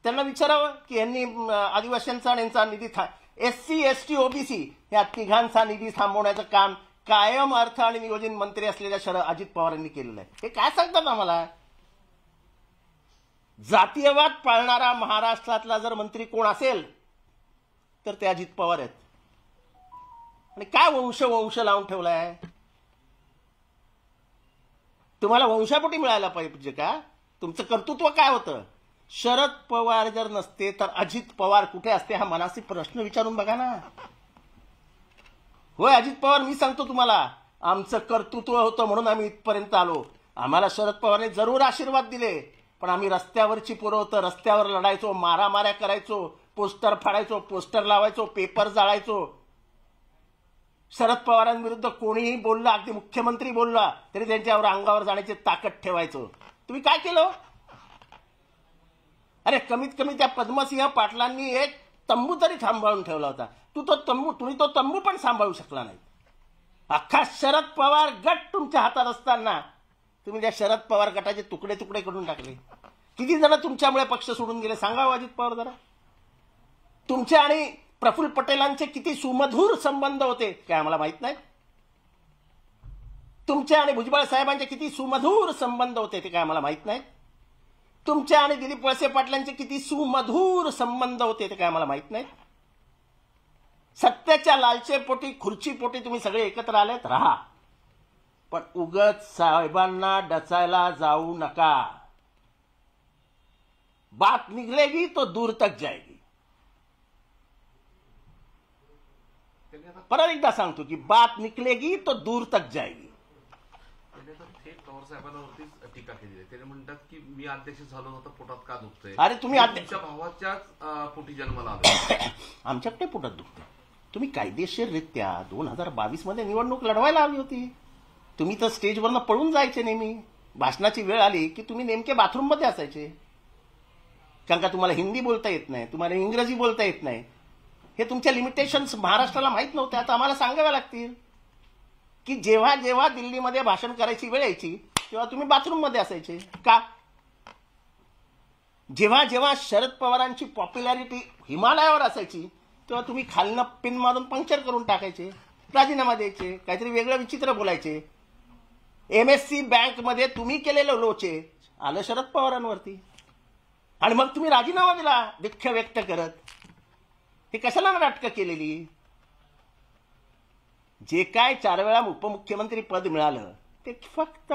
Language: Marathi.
त्यांना विचारावं की यांनी आदिवासींचा आणि यांचा निधी SC ST OBC या तिघांचा निधी थांबवण्याचं काम कायम अर्थ आणि नियोजन मंत्री असलेल्या शरद अजित पवारांनी केलेलं आहे. हे काय सांगतात आम्हाला? जातीयवाद पाळणारा महाराष्ट्रातला जर मंत्री कोण असेल तर ते अजित पवार आहेत. आणि काय वंश लावून ठेवलाय? तुम्हाला वंशापोटी मिळायला पाहिजे का? तुमचं कर्तृत्व काय होतं? शरद पवार जर नसते तर अजित पवार कुठे असते हा मनासी प्रश्न विचारून बघा ना. होय अजित पवार, मी सांगतो तुम्हाला, आमचं कर्तृत्व होतं म्हणून आम्ही इथपर्यंत आलो. आम्हाला शरद पवारने जरूर आशीर्वाद दिले, पण आम्ही रस्त्यावरची पोरं होतं, रस्त्यावर लढायचो, मारामाऱ्या करायचो, पोस्टर फाडायचो, पोस्टर लावायचो, पेपर जाळायचो. शरद पवारांविरुद्ध कोणीही बोलला, अगदी मुख्यमंत्री बोलला तरी त्यांच्यावर अंगावर जाण्याची ताकद ठेवायचो. तुम्ही काय केलं? अरे कमीत कमी त्या पद्मसिंह पाटलांनी एक तंबू तरी सांभाळून ठेवला होता. तुम्ही तो तंबू पण सांभाळू शकला नाही. अख्खा शरद पवार गट तुमच्या हातात असताना तुम्ही त्या शरद पवार गटाचे तुकडे तुकडे करून टाकले. किती जण तुमच्यामुळे पक्ष सोडून गेले सांगा अजित पवार जरा. तुमचे आणि प्रफुल्ल पटेलांचे किती सुमधुर संबंध होते काय आम्हाला माहित नाही? तुमचे आणि भुजबळ साहेबांचे किती सुमधुर संबंध होते ते काय आम्हाला माहित नाही? तुमचे आणि दिलीप वळसे पाटलांचे किती सुमधुर संबंध होते ते काय आम्हाला माहित नाही? सत्याच्या लालचेपोटी खुर्चीपोटी तुम्ही सगळे एकत्र आलेत, राहा, पण उगत साहेबांना डचायला जाऊ नका. बात निकलेगी तो दूर तक जाएगी. परत एकदा सांगतो की बात निकलेगी तो दूर तक जाएगी. थेट पवार साहेबांवरतीच टीका केली आहे. ते म्हणतात की मी अध्यक्ष झालो होतो पोटात का दुखतंय? अरे तुम्ही तुमच्या भावाच्याच पोटी जन्माला आलो. आमच्याकडे पोटात दुखतंय. तुम्ही कायदेशीररित्या 2022 मध्ये निवडणूक लढवायला हवी होती. तुम्ही तर स्टेजवरनं पळून जायचे नेहमी. भाषणाची वेळ आली की तुम्ही नेमके बाथरूम मध्ये असायचे, कारण का तुम्हाला हिंदी बोलता येत नाही, तुम्हाला इंग्रजी बोलता येत नाही. हे तुमच्या लिमिटेशन्स महाराष्ट्राला माहित नव्हते, आता आम्हाला सांगाव्या लागतील की जेव्हा जेव्हा दिल्लीमध्ये भाषण करायची वेळ यायची तेव्हा तुम्ही बाथरूम मध्ये असायचे का? जेव्हा जेव्हा शरद पवारांची पॉप्युलॅरिटी हिमालयावर असायची तेव्हा तुम्ही खालनं पिन मारून पंक्चर करून टाकायचे, राजीनामा द्यायचे, काहीतरी वेगळं विचित्र बोलायचे. MSC बँकमध्ये तुम्ही केलेलं लोचे आलं शरद पवारांवरती आणि मग तुम्ही राजीनामा दिला दुःख व्यक्त करत. हे कशाला नाटकं केलेली? जे काय 4 वेळा उपमुख्यमंत्री पद मिळालं ते फक्त